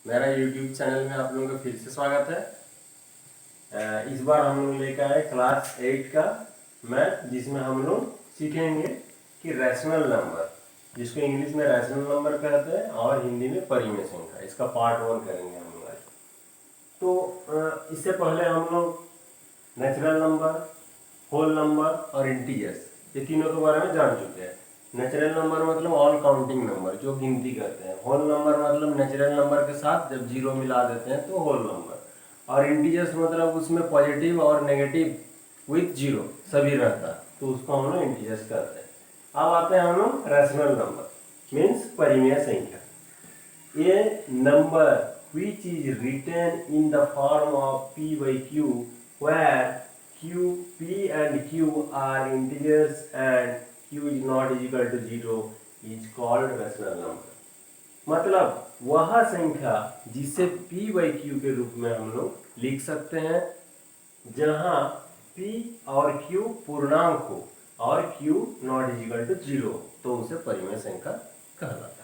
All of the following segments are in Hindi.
मेरा YouTube चैनल में आप लोगों का फिर से स्वागत है। इस बार हम लोग लेकर आए क्लास 8 का मैथ, जिसमें हम लोग सीखेंगे कि रैशनल नंबर, जिसको इंग्लिश में रैशनल नंबर कहते हैं और हिंदी में परिमेय संख्या, इसका पार्ट 1 करेंगे हम लोग आज। तो इससे पहले हम लोग नेचुरल नंबर, होल नंबर और इंटीजर्स, ये तीनों के बारे में जान चुके हैं। नेचुरल नंबर मतलब ऑल काउंटिंग नंबर, जो गिनती करते हैं। होल नंबर मतलब नेचुरल नंबर के साथ जब जीरो मिला देते हैं तो होल नंबर। और इंटीजर्स मतलब उसमें पॉजिटिव और नेगेटिव विथ जीरो सभी रहता है, तो उसको हम लोग इंटीजर्स कहते हैं। अब आते हैं हम लोग रैशनल नंबर, मीन्स परिमेय संख्या। ये number which is written in the form of p by q, where p and q are integers and q is not equal to 0 is called rational number। मतलब वह संख्या जिसे p by q के रूप में हम लोग लिख सकते हैं, जहां p और q पूर्णांक हो और q not equal to 0, तो उसे परिमेय संख्या कहलाता है।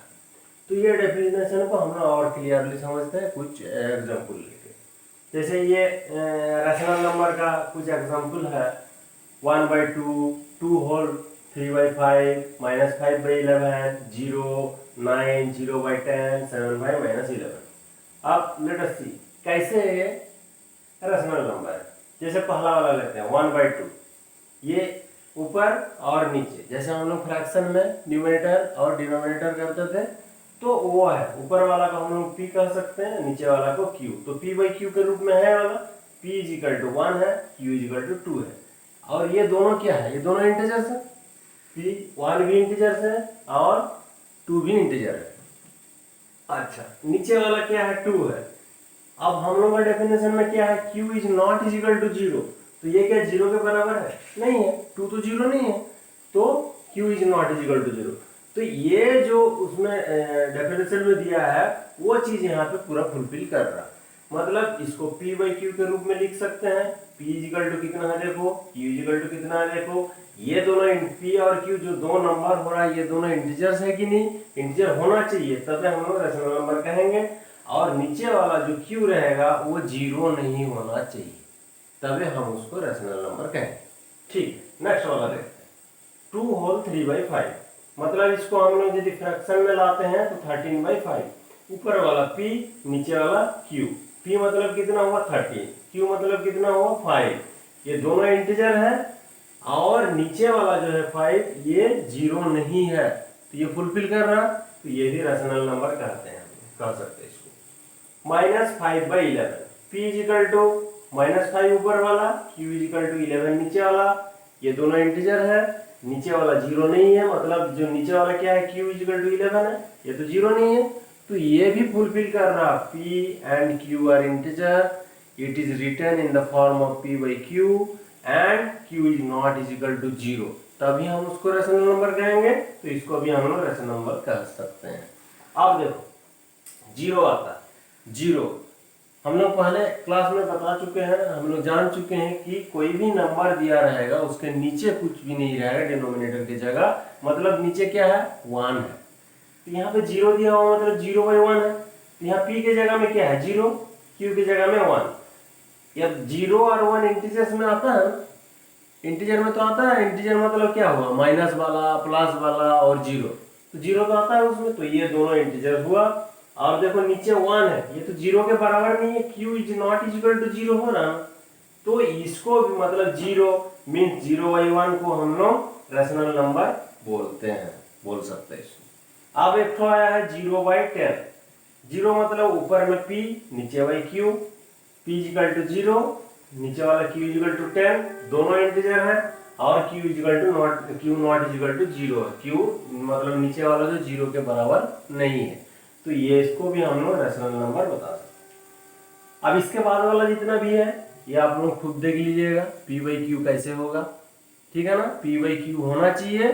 तो ये डेफिनेशन को हम लोग और क्लियरली समझते हैं कुछ एग्जाम्पल लेके। जैसे ये रैशनल नंबर का कुछ एग्जाम्पल है। 1/2, 2 होल 3/5, -5/11, 0, 9, 0/10, 7/- 11। अब लेट अस सी कैसे ये रैशनल नंबर है। जैसे पहला वाला लेते हैं 1/2, ये ऊपर और नीचे, जैसे हम लोग फ्रैक्शन में न्यूमरेटर और डिनोमिनेटर करते थे, तो वो है ऊपर वाला को हम लोग p कह सकते हैं, नीचे वाला को q। तो p by q के रूप में है वाला p is equal to 1 है, q is equal to 2 है। और ये दोनों क्या है? ये दोनों इंटीजर्स है। p 1 भी इंटीजर्स है और 2 भी इंटीजर है। अच्छा, नीचे वाला क्या है? 2 है। अब हम लोग का डेफिनेशन में क्या है? q is not is equal to 0। तो ये क्या 0 के बराबर है? नहीं है। 2 तो 0 नहीं है, तो q is not is equal to 0। तो ये जो उसमें डेफिनेशन में दिया है वो चीज यहाँ पे पूरा फुलफिल कर रहा है। मतलब इसको p by q के रूप में लिख सकते हैं। p is equal to कितना है देखो, q is equal to कितना है देखो। ये दोनों p और q जो दो नंबर हो रहा है, ये दोनों इंटीजर्स है कि नहीं? इंटीजर होना चाहिए, तब हम लोग रैशनल नंबर कहेंगे। और नीचे वाला जो q रहेगा वो 0 नहीं होना चाहिए, तभी हम उसको रैशनल नंबर कहेंगे। ठीक, नेक्स्ट वाला देखते हैं। 2 होल 3/5, मतलब इसको हम लोग यदि फ्रैक्शन में लाते हैं तो 13/5। ऊपर वाला p, नीचे वाला q। p मतलब कितना हुआ 13, q मतलब कितना हुआ 5। ये दोनों इंटीजर है और नीचे वाला जो है 5, ये 0 नहीं है, तो ये फुलफिल कर रहा, तो ये भी रैशनल नंबर कहते हैं, कह सकते हैं इसको। -5/11, p इज इक्वल टू -5 ऊपर वाला, q इज इक्वल टू 11 नीचे वाला। ये दोनों इंटीजर है, नीचे वाला 0 नहीं है, मतलब जो नीचे वाला क्या है? q इज इक्वल टू 11 है, ये तो 0 नहीं है, तो ये भी फुलफिल कर रहा। p and q are integer, it is written in the form of p by q and q is not is equal to 0, तभी हम उसको रैशनल नंबर कहेंगे। तो इसको भी हम लोग रैशनल नंबर कह सकते हैं। अब देखो 0 आता है। 0 हम लोग पहले क्लास में बता चुके हैं, हम लोग जान चुके हैं कि कोई भी नंबर दिया रहेगा उसके नीचे कुछ भी नहीं रहेगा डिनोमिनेटर की जगह, मतलब नीचे क्या है? 1 है। तो यहाँ पे 0 दिया हुआ मतलब 0/1 है। तो यहाँ p के जगह में क्या है? 0, q की जगह में 1। अब 0 और 1 इंटीजर्स में आता है, इंटीजर में तो आता है। इंटीजर मतलब क्या हुआ? माइनस वाला, प्लस वाला और 0, तो 0 तो आता है उसमें, तो ये दोनों इंटीजर हुआ। और देखो नीचे 1 है, ये तो 0 के बराबर नहीं है, q is not is equal to 0 हो रहा, तो इसको भी मतलब 0 मीन्स 0/1 को हम लोग रैशनल नंबर बोलते हैं, बोल सकते हैं इसको। अब एक तो आया है 0/10। 0 मतलब ऊपर में p, नीचे by q, p is equal to 0, नीचे वाला q इज इक्वल टू 10, दोनों इंटीजर है। और q is equal to not is equal to 0 है, q मतलब नीचे वाला जो 0 के बराबर नहीं है, तो ये इसको भी हम लोग रैशनल नंबर बता सकते हैं। अब इसके बाद वाला जितना भी है ये आप लोग खुद देख लीजिएगा p by q कैसे होगा, ठीक है ना? p by q होना चाहिए,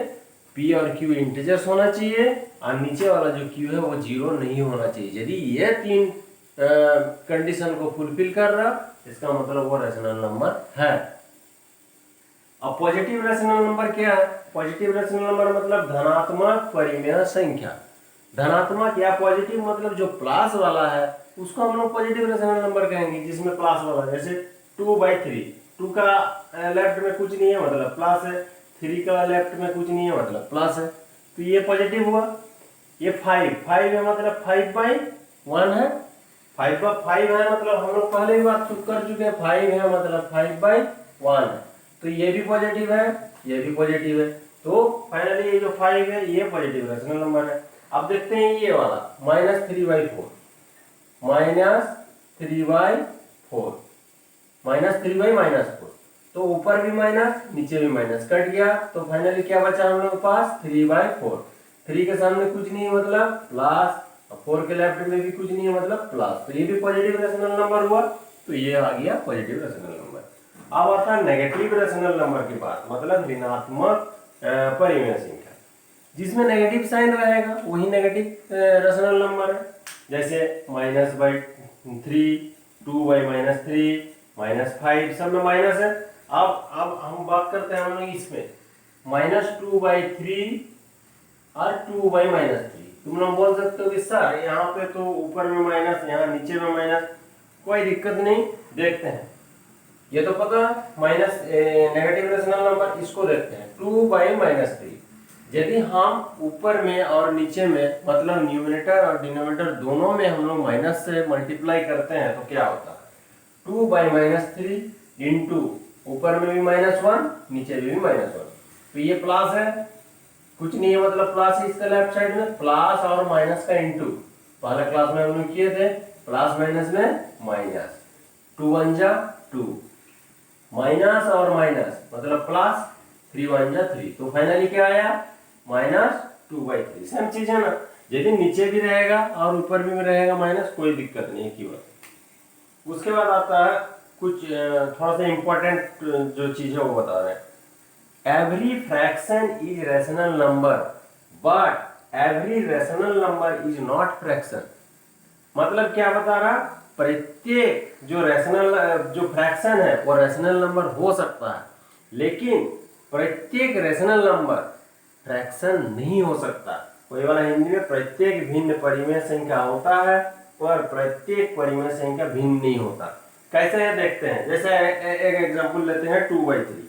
p और q इंटीजर्स होना चाहिए, और नीचे वाला जो q है वो 0 नहीं होना चाहिए। यदि ये तीन कंडीशन को फुलफिल कर रहा, इसका मतलब वो रैशनल नंबर है। अब पॉजिटिव रैशनल नंबर क्या है? पॉजिटिव रैशनल नंबर मतलब धनात्मक परिमेय संख्या। धनात्मक या पॉजिटिव मतलब जो प्लस वाला है उसको हम लोग पॉजिटिव रेशनल नंबर कहेंगे, जिसमें प्लस वाला है। जैसे 2/3, 2 का लेफ्ट में कुछ नहीं है मतलब प्लस है, 3 का लेफ्ट में कुछ नहीं है मतलब प्लस है, तो ये पॉजिटिव हुआ। ये 5 है मतलब 5/1 है, 5 है मतलब हम लोग पहले ही बात कर चुके हैं, 5 है मतलब 5/1 है, तो ये भी पॉजिटिव है, ये भी पॉजिटिव है। तो फाइनली ये जो 5 है ये पॉजिटिव रेशनल नंबर है। अब देखते हैं ये वाला -3/4, -3/4, -3/-4, तो ऊपर भी माइनस नीचे भी माइनस कट गया, तो फाइनली क्या बचा हम लोग के पास 3/4। 3 के सामने कुछ नहीं है मतलब प्लस, 4 के लेफ्ट में भी कुछ नहीं है मतलब प्लस, तो ये भी पॉजिटिव रेशनल नंबर हुआ, तो ये आ गया पॉजिटिव रेशनल नंबर। अब आता है नेगेटिव रेशनल नंबर की बात, मतलब ऋणात्मक परिमेय संख्या, जिसमें नेगेटिव साइन रहेगा वही नेगेटिव रेशनल नंबर है। जैसे -/3, 2/-3, -5, सब में माइनस है। अब हम बात करते हैं हम लोग इसमें -2/3 और 2/-3। तुम लोग बोल सकते हो कि सर यहाँ पे तो ऊपर में माइनस, यहाँ नीचे में माइनस, कोई दिक्कत नहीं, देखते हैं। ये तो पता माइनस नेगेटिव रेशनल नंबर, इसको देखते हैं 2/-3। यदि हम ऊपर में और नीचे में मतलब न्यूमरेटर और डिनोमिनेटर दोनों में हम लोग माइनस से मल्टीप्लाई करते हैं तो क्या होता है 2/-3 इंटू ऊपर में भी -1 नीचे में भी -1, तो ये प्लस है, कुछ नहीं है मतलब प्लस है इसका लेफ्ट साइड में, प्लस और माइनस का इंटू, पहले क्लास में हम लोग किए थे प्लस माइनस में माइनस, 2 1 जा 2, माइनस और माइनस मतलब प्लस, 3 1 जा 3, तो फाइनली क्या आया -2/3। सेम चीज है ना, यदि नीचे भी रहेगा और ऊपर भी रहेगा माइनस, कोई दिक्कत नहीं की बात। उसके बाद आता है कुछ थोड़ा सा इंपॉर्टेंट जो चीज है वो बता रहे हैं। Every fraction is rational number, but every rational number is not fraction। मतलब क्या बता रहा, प्रत्येक जो फ्रैक्शन है वो रैशनल नंबर हो सकता है, लेकिन प्रत्येक रैशनल नंबर फ्रैक्शन नहीं हो सकता। कोई वाला हिंदी में प्रत्येक भिन्न परिमेय संख्या होता है और प्रत्येक परिमेय संख्या भिन्न नहीं होता। कैसे है देखते हैं। जैसे एक एग्जांपल लेते हैं 2/3,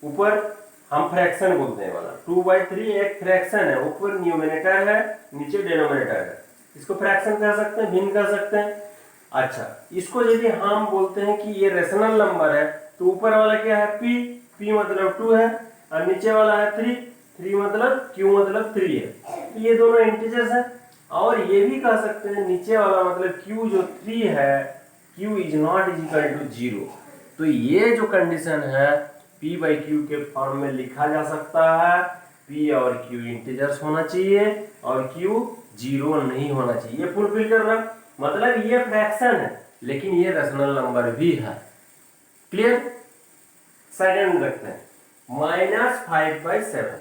ऊपर हम फ्रैक्शन बोलते हैं वाला 2/3 एक फ्रैक्शन है, ऊपर न्यूमरेटर है नीचे डिनोमिनेटर है, इसको फ्रैक्शन कह सकते हैं, भिन्न कह सकते हैं। अच्छा, इसको यदि हम बोलते हैं कि ये रेशनल नंबर है, तो ऊपर वाला क्या है p मतलब 2 है, और नीचे वाला है 3 मतलब q मतलब 3 है, तो ये दोनों इंटीजर्स है। और ये भी कह सकते हैं नीचे वाला मतलब q जो 3 है, q is not equal to 0, तो ये जो कंडीशन है p/q के फॉर्म में लिखा जा सकता है, p और q इंटीजर्स होना चाहिए और q 0 नहीं होना चाहिए, ये फुलफिल कर रहा, मतलब ये फ्रैक्शन है लेकिन ये रेशनल नंबर भी है। क्लियर। सेकंड देखते हैं -5/7,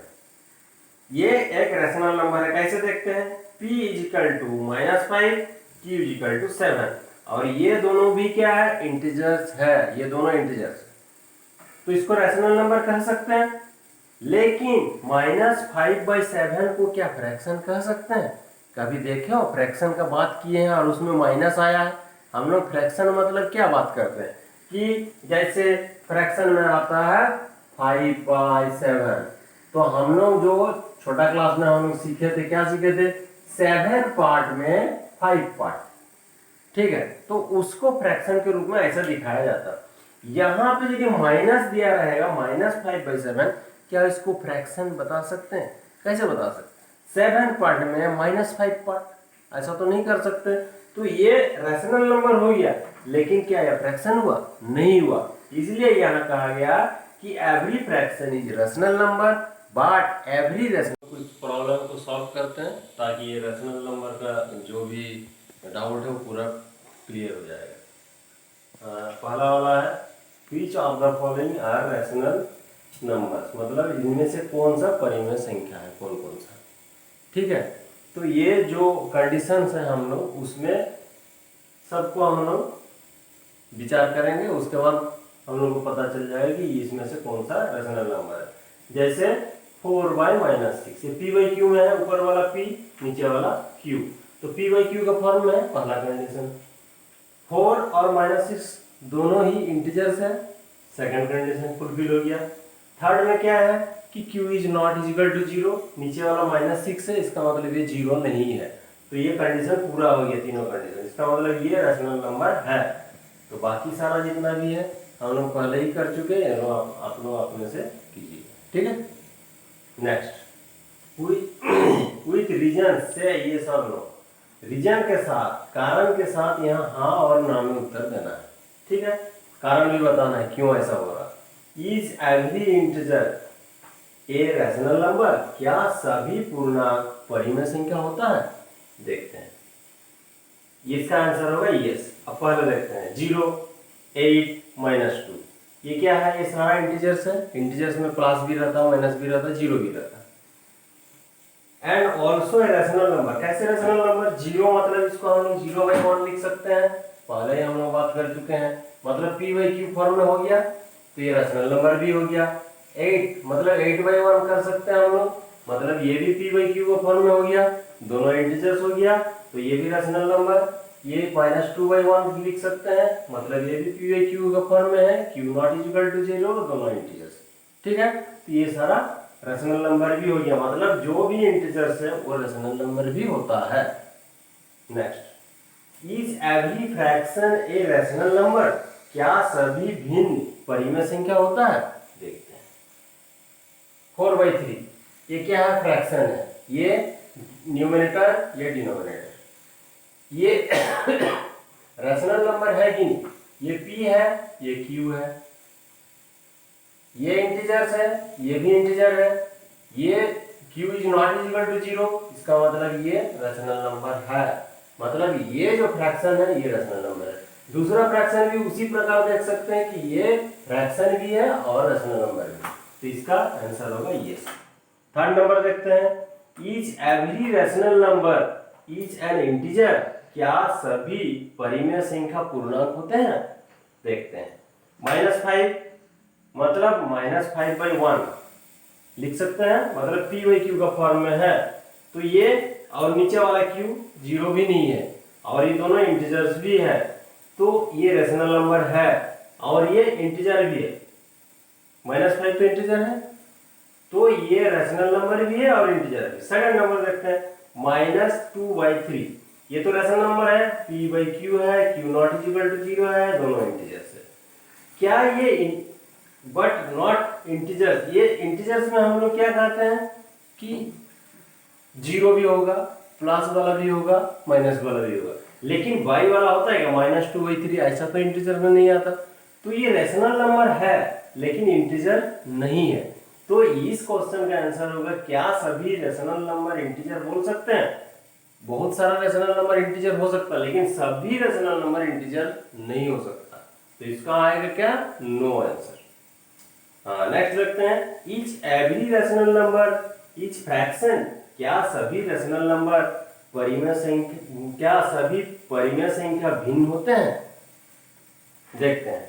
ये एक रेशनल नंबर है। कैसे देखते हैं, p = -5, q = 7, और ये दोनों भी क्या है इंटीजर्स है, ये दोनों इंटीजर्स, तो इसको रैशनल नंबर कह सकते हैं। लेकिन -5/7 को क्या फ्रैक्शन कह सकते हैं? कभी देखे हो फ्रैक्शन का बात किए हैं और उसमें माइनस आया है? हम लोग फ्रैक्शन मतलब क्या बात करते हैं कि जैसे फ्रैक्शन में आता है 5/7, तो हम लोग जो छोटा क्लास में हम लोग सीखे थे, क्या सीखे थे, 7 पार्ट में 5 पार्ट, ठीक है, तो उसको फ्रैक्शन के रूप में ऐसा दिखाया जाता है। यहाँ पे यदि माइनस दिया रहेगा -5/7, क्या इसको फ्रैक्शन बता सकते हैं? कैसे बता सकते, 7 पार्ट में -5 पार्ट, ऐसा तो नहीं कर सकते। तो ये रैशनल नंबर हो गया, लेकिन क्या यह फ्रैक्शन हुआ? नहीं हुआ। इसलिए यहाँ कहा गया कि every fraction is rational number but every rational. कुछ प्रॉब्लम को सॉल्व करते हैं ताकि ये रैशनल नंबर का जो भी डाउट है वो पूरा क्लियर हो जाएगा। पहला वाला है which of the following are rational numbers, मतलब इनमें से कौन सा परिमेय संख्या है, कौन कौन सा, ठीक है। तो ये जो कंडीशंस है हम लोग उसमें सबको हम लोग विचार करेंगे, उसके बाद हम लोग को पता चल जाएगा कि इसमें से कौन सा रैशनल नंबर है। जैसे 4/-6। ये p बाई क्यू में है, ऊपर वाला p नीचे वाला q, तो p बाई क्यू का फॉर्म में पहला कंडीशन। 4 और -6 दोनों ही इंटीजर्स है, सेकंड कंडीशन फुलफिल हो गया। थर्ड में क्या है कि q is not equal to 0, नीचे वाला -6 है, इसका मतलब ये 0 नहीं है, तो ये कंडीशन पूरा हो गया, तीनों कंडीशन, इसका मतलब ये रैशनल नंबर है। तो बाकी सारा जितना भी है हम लोग पहले ही कर चुके हैं, आप लोग अपने से कीजिए, ठीक है। नेक्स्ट, विथ रीजन से, ये सब लोग रीजन के साथ, कारण के साथ यहाँ हाँ और ना में उत्तर देना है, ठीक है। कारण भी बताना है क्यों ऐसा हो रहा। Is every integer a rational number, क्या सभी पूर्णांक परिमेय संख्या होता है, देखते हैं। इसका आंसर होगा यस। अब पहले देखते हैं 0, 8, -2, ये क्या है, ये सारा इंटीजर्स है, इंटीजर्स में प्लस भी रहता है, माइनस भी रहता है, 0 भी रहता है। And also a rational number, कैसे रैशनल नंबर, 0 मतलब इसको हम लोग 0/1 लिख सकते हैं, पहले ही हम लोग बात कर चुके हैं, मतलब p बाई क्यू फॉर्म में हो गया, तो ये रैशनल नंबर भी हो गया। 8 मतलब 8/1 कर सकते हैं हम लोग, मतलब ये भी p बाई क्यू का फॉर्म में हो गया, दोनों इंटीजर्स हो गया, तो ये भी रैशनल नंबर। ये -2/1 लिख सकते हैं, मतलब ये भी p बाई क्यू का फॉर्म में है, q नॉट इक्वल टू 0, दोनों इंटीजर्स, ठीक है। तो ये सारा रैशनल नंबर भी हो गया, मतलब जो भी इंटीजर्स है वो रैशनल नंबर भी होता है। Next, is every fraction a rational number, क्या सभी भिन्न परिमेय संख्या होता है, देखते हैं। 4/3 ये क्या है, फ्रैक्शन है, ये न्यूमरेटर, ये डिनोमिनेटर, ये रैशनल नंबर है कि नहीं, ये p है, ये q है, ये इंटीजर्स है, ये भी इंटीजर है, ये q is not equal to 0, इसका मतलब ये रैशनल नंबर है, मतलब ये जो फ्रैक्शन है ये रैशनल नंबर है। दूसरा फ्रैक्शन भी उसी प्रकार देख सकते हैं कि ये फ्रैक्शन भी है और रैशनल नंबर भी, तो इसका आंसर होगा यस। थर्ड नंबर देखते हैं, is every rational number is an integer, क्या सभी परिमेय संख्या पूर्णांक होते हैं, देखते हैं। -5 मतलब -5/1 लिख सकते हैं, मतलब p बाई क्यू का फॉर्म में है, तो ये और नीचे वाला q 0 भी नहीं है, और ये दोनों इंटीजर्स भी है, तो ये रैशनल नंबर है, और ये इंटीजर भी है, -5 तो इंटीजर है, तो ये रैशनल नंबर भी है और इंटीजर भी। सेकंड नंबर देखते हैं, -2/3, ये तो रैशनल नंबर है, p बाई क्यू है, q नॉट इक्वल टू 0 है, दोनों इंटीजर्स है। क्या ये बट नॉट इंटीजर्स, ये इंटीजर्स में हम लोग क्या कहते हैं कि 0 भी होगा, प्लस वाला भी होगा, माइनस वाला भी होगा, लेकिन y वाला होता है क्या, -2/3, ऐसा तो इंटीजर में नहीं आता, तो ये रैशनल नंबर है लेकिन इंटीजर नहीं है। तो इस क्वेश्चन का आंसर होगा, क्या सभी रैशनल नंबर इंटीजर बोल सकते हैं, बहुत सारा रैशनल नंबर इंटीजर हो सकता है, लेकिन सभी रैशनल नंबर इंटीजर नहीं हो सकता, तो इसका आएगा क्या, नो आंसर। नेक्स्ट देखते हैं, etch every rational number etch fraction, क्या सभी रैशनल नंबर परिमेय संख्या, क्या सभी परिमेय संख्या भिन्न होते हैं, देखते हैं।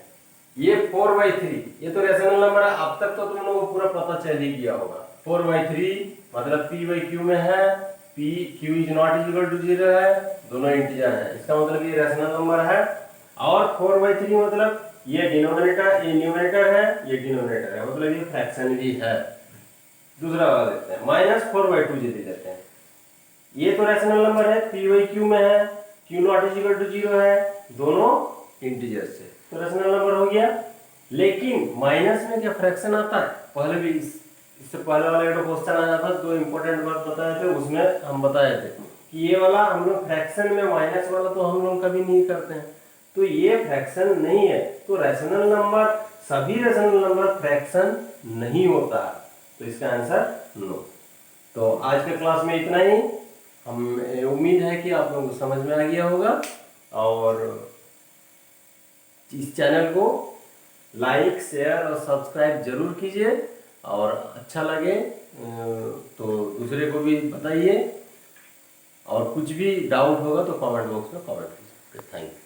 ये 4/3 ये तो रैशनल नंबर है, अब तक तो तुम लोगों को पूरा पता चल ही गया होगा। 4/3 मतलब p बाई क्यू में है, p q is not equal to 0 है, दोनों इंटीजर है, इसका मतलब ये रैशनल नंबर है। और 4/3 मतलब ये डिनोमिनेटर, ये न्यूमरेटर है, ये डिनोमिनेटर है, मतलब ये फ्रैक्शन भी है। दूसरा वाला देखते हैं, -4/2 यदि लेते हैं, ये तो रैशनल नंबर है, p बाई क्यू में है, q नॉट इक्वल टू 0 है, दोनों इंटीजर्स है, तो रैशनल नंबर हो गया। लेकिन माइनस में क्या फ्रैक्शन आता है, पहले भी इससे पहले वाला एक क्वेश्चन आया था, तो इंपॉर्टेंट बात बताए थे, उसमें हम बताए थे कि ये वाला हम लोग फ्रैक्शन में माइनस वाला तो हम लोग कभी नहीं करते हैं, तो ये फ्रैक्शन नहीं है, तो रैशनल नंबर, सभी रैशनल नंबर फ्रैक्शन नहीं होता, तो इसका आंसर नो। तो आज के क्लास में इतना ही, हम उम्मीद है कि आप लोगों को समझ में आ गया होगा, और इस चैनल को लाइक, शेयर और सब्सक्राइब जरूर कीजिए, और अच्छा लगे तो दूसरे को भी बताइए, और कुछ भी डाउट होगा तो कमेंट बॉक्स में कमेंट कीजिए। Thank you.